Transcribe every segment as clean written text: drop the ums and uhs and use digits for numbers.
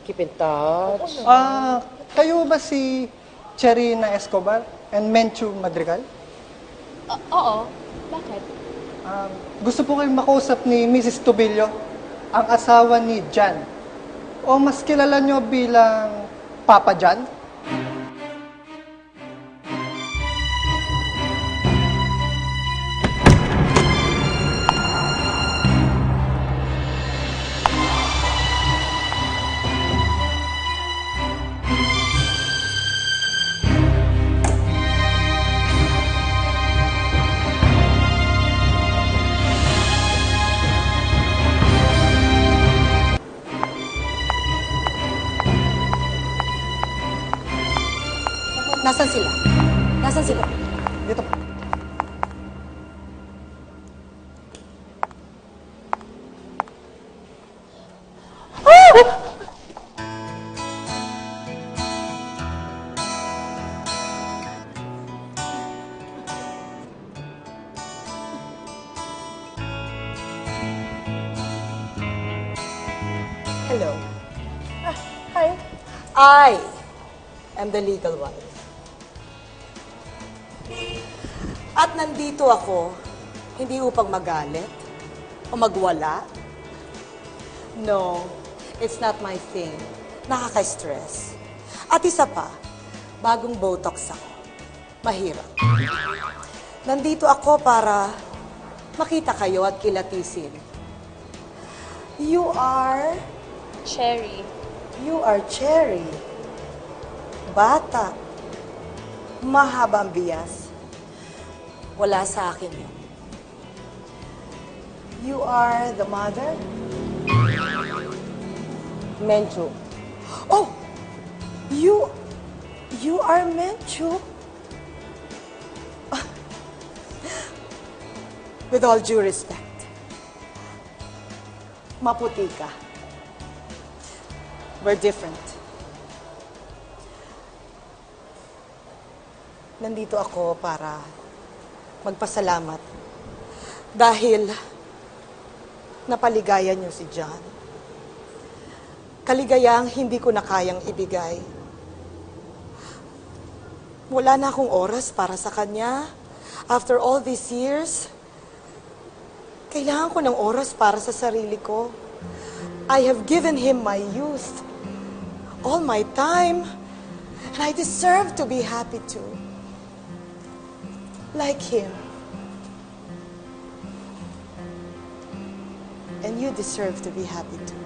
Keep in touch. Kayo ba si Cherina Escobar and Menchu Madrigal? Oo. Bakit? Gusto po kayong makausap ni Mrs. Tobillo, ang asawa ni Jan. O mas kilala nyo bilang Papa Jan? Nasaan sila? Nasaan sila? Dito. Hello. Hi. I am the legal wife. At nandito ako, hindi upang magalit o magwala. No, it's not my thing. Nakaka-stress. At isa pa, bagong Botox ako. Mahirap. Nandito ako para makita kayo at kilatisin. You are Cherry. Cherry. Bata. Mahaba ang bias. Wala sa akin yun. You are the mother? Menchu. Oh! You are Menchu? With all due respect, maputi ka. We're different. Nandito ako para magpasalamat dahil napaligayan niyo si John. Kaligayang hindi ko na kayang ibigay. Wala na akong oras para sa kanya. After all these years, kailangan ko ng oras para sa sarili ko. I have given him my youth, all my time, and I deserve to be happy too. Like him. And you deserve to be happy too.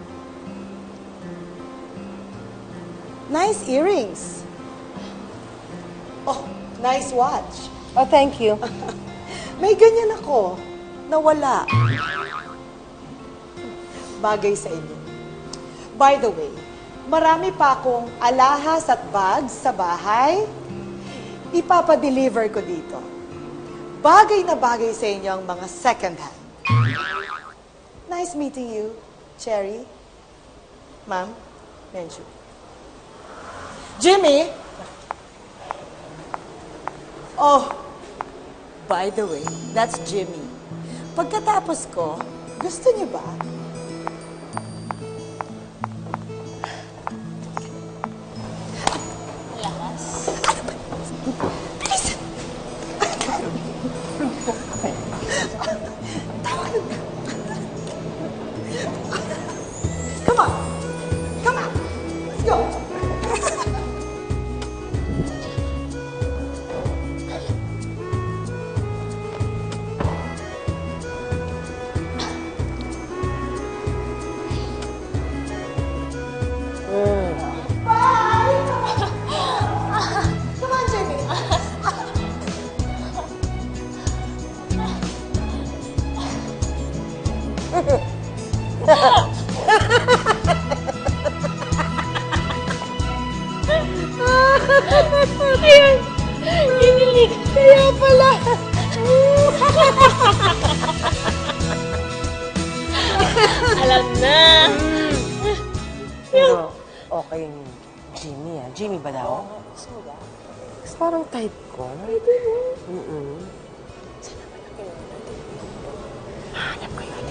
Nice earrings. Oh, nice watch. Oh, thank you. May ganyan ako. Nawala. Bagay sa inyo. By the way, marami pa akong alahas at bags sa bahay. Ipapadeliver ko dito. Bagay na bagay sa inyo ang mga second hand. Nice meeting you, Cherry. Ma'am, Menchu. Jimmy! Oh, by the way, that's Jimmy. Pagkatapos ko, gusto niyo ba? Lakas. Bilisan! Come on! Come on! Let's go! Come on, Jimmy! Ayun! Kinilig! Kaya pala! Alam na! Pero okay yung Jimmy, ah. Jimmy ba daw? Parang type ko. Pwede mo. Hanap ko yun.